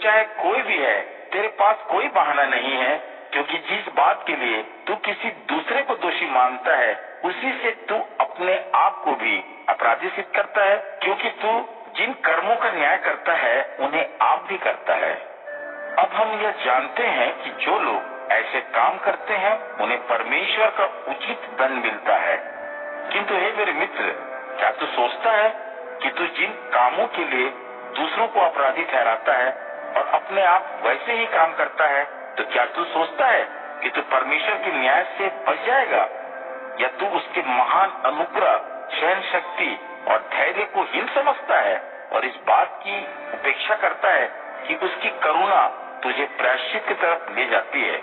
चाहे कोई भी है, तेरे पास कोई बहाना नहीं है, क्योंकि जिस बात के लिए तू किसी दूसरे को दोषी मानता है, उसी से तू अपने आप को भी अपराधी सिद्ध करता है, क्योंकि तू जिन कर्मों का न्याय करता है उन्हें आप भी करता है। अब हम यह जानते हैं कि जो लोग ऐसे काम करते हैं उन्हें परमेश्वर का उचित दंड मिलता है। किंतु हे मेरे मित्र, क्या तू सोचता है कि तू जिन कामों के लिए दूसरों को अपराधी ठहराता है और अपने आप वैसे ही काम करता है, तो क्या तू सोचता है कि तू परमेश्वर के न्याय से बच जाएगा, या तू उसके महान अनुग्रह, सहन शक्ति और धैर्य को हीन समझता है और इस बात की उपेक्षा करता है कि उसकी करुणा तुझे प्रायश्चित की तरफ ले जाती है।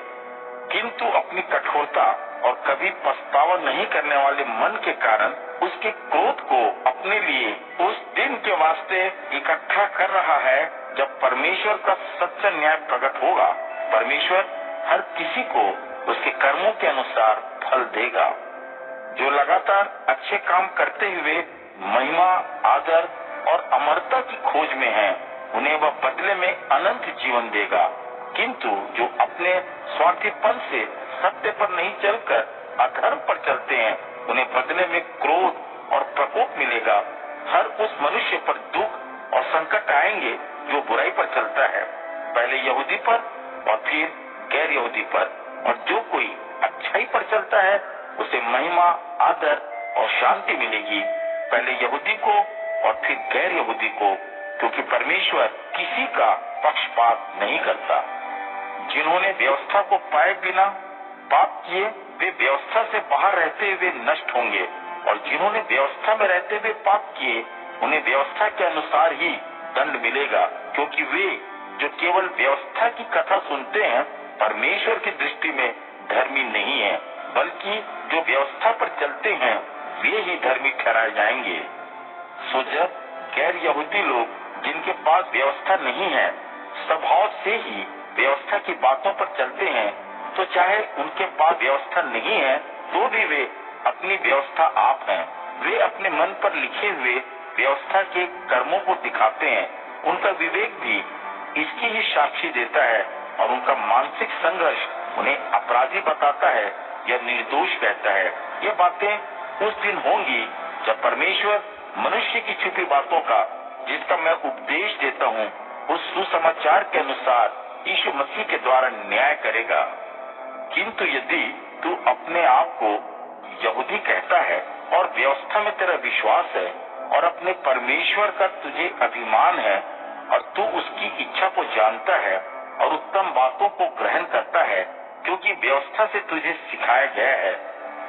किंतु अपनी कठोरता और कभी पछतावा नहीं करने वाले मन के कारण उसके क्रोध को अपने लिए उस दिन के वास्ते इकट्ठा कर रहा है जब परमेश्वर का सच्चा न्याय प्रकट होगा। परमेश्वर हर किसी को उसके कर्मों के अनुसार फल देगा। जो लगातार अच्छे काम करते हुए महिमा, आदर और अमरता की खोज में हैं, उन्हें वह बदले में अनंत जीवन देगा। किंतु जो अपने स्वार्थीपन से सत्य पर नहीं चलकर अधर्म पर चलते हैं, उन्हें बदले में क्रोध और प्रकोप मिलेगा। हर उस मनुष्य पर दुख और संकट आएंगे जो बुराई पर चलता है, पहले यहूदी पर और फिर गैर यहूदी पर, और जो कोई अच्छाई पर चलता है उसे महिमा, आदर और शांति मिलेगी, पहले यहूदी को और फिर गैर यहूदी को, क्योंकि परमेश्वर किसी का पक्षपात नहीं करता। जिन्होंने व्यवस्था को पाए बिना पाप किए, वे व्यवस्था से बाहर रहते हुए नष्ट होंगे, और जिन्होंने व्यवस्था में रहते हुए पाप किए, उन्हें व्यवस्था के अनुसार ही दंड मिलेगा, क्योंकि वे जो केवल व्यवस्था की कथा सुनते हैं, परमेश्वर की दृष्टि में धर्मी नहीं है, बल्कि जो व्यवस्था पर चलते हैं वे ही धर्मी ठहराए जाएंगे। सो जब गैर यहूदी लोग जिनके पास व्यवस्था नहीं है स्वभाव से ही व्यवस्था की बातों पर चलते हैं, तो चाहे उनके पास व्यवस्था नहीं है तो भी वे अपनी व्यवस्था आप हैं। वे अपने मन पर लिखे हुए व्यवस्था के कर्मों को दिखाते हैं। उनका विवेक भी इसकी ही साक्षी देता है, और उनका मानसिक संघर्ष उन्हें अपराधी बताता है या निर्दोष कहता है। ये बातें उस दिन होंगी जब परमेश्वर मनुष्य की छुपी बातों का, जिसका मैं उपदेश देता हूँ, उस सुसमाचार के अनुसार यीशु मसीह के द्वारा न्याय करेगा। किंतु यदि तू अपने आप को यहूदी कहता है और व्यवस्था में तेरा विश्वास है और अपने परमेश्वर का तुझे अभिमान है, और तू उसकी इच्छा को जानता है और उत्तम बातों को ग्रहण करता है, क्योंकि व्यवस्था से तुझे सिखाया गया है,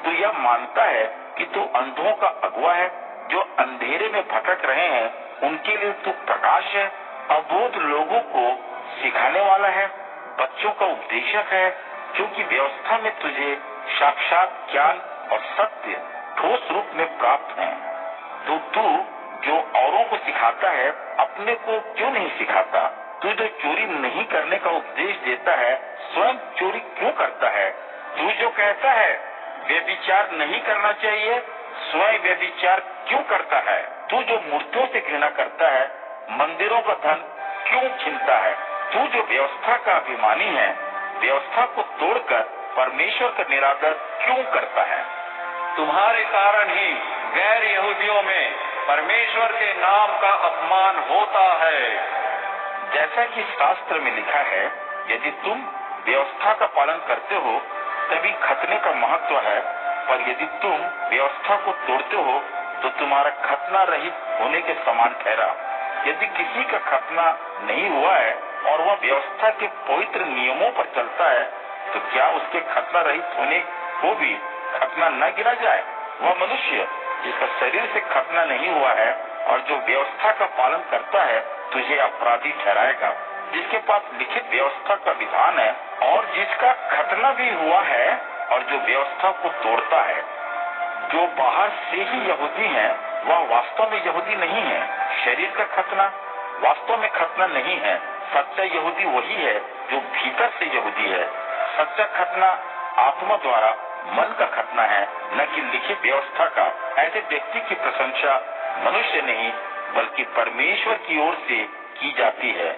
तू यह मानता है कि तू अंधों का अगुआ है, जो अंधेरे में भटक रहे हैं उनके लिए तू प्रकाश है, अबोध लोगों को सिखाने वाला है, बच्चों का उपदेशक है, क्योंकि व्यवस्था में तुझे साक्षात ज्ञान और सत्य ठोस रूप में प्राप्त है। तो तू जो औरों को सिखाता है, अपने को क्यों नहीं सिखाता? तू जो चोरी नहीं करने का उपदेश देता है, स्वयं चोरी क्यों करता है? तू जो कहता है व्यभिचार नहीं करना चाहिए, स्वयं व्यभिचार क्यों करता है? तू जो मूर्तियों से घृणा करता है, मंदिरों का धन क्यों छीनता है? तू जो व्यवस्था का अभिमानी है, व्यवस्था को तोड़कर परमेश्वर का निरादर क्यों करता है? तुम्हारे कारण ही गैर यहूदियों में परमेश्वर के नाम का अपमान होता है। जैसा कि शास्त्र में लिखा है, यदि तुम व्यवस्था का पालन करते हो तभी खतने का महत्व है, पर यदि तुम व्यवस्था को तोड़ते हो तो तुम्हारा खतना रहित होने के समान ठहरा। यदि किसी का खतना नहीं हुआ है और वह व्यवस्था के पवित्र नियमों पर चलता है, तो क्या उसके खतना रहित होने को भी खतना न गिना जाए? वह मनुष्य जिसका शरीर से खतना नहीं हुआ है और जो व्यवस्था का पालन करता है, तुझे अपराधी ठहराएगा। जिसके पास लिखित व्यवस्था का विधान है और जिसका खतना भी हुआ है और जो व्यवस्था को तोड़ता है, जो बाहर से ही यहूदी है वह वास्तव में यहूदी नहीं है। शरीर का खतना वास्तव में खतना नहीं है। सच्चा यहूदी वही है जो भीतर से यहूदी है। सच्चा खतना आत्मा द्वारा मन का खतना है, न कि लिखित व्यवस्था का। ऐसे व्यक्ति की प्रशंसा मनुष्य नहीं बल्कि परमेश्वर की ओर से की जाती है।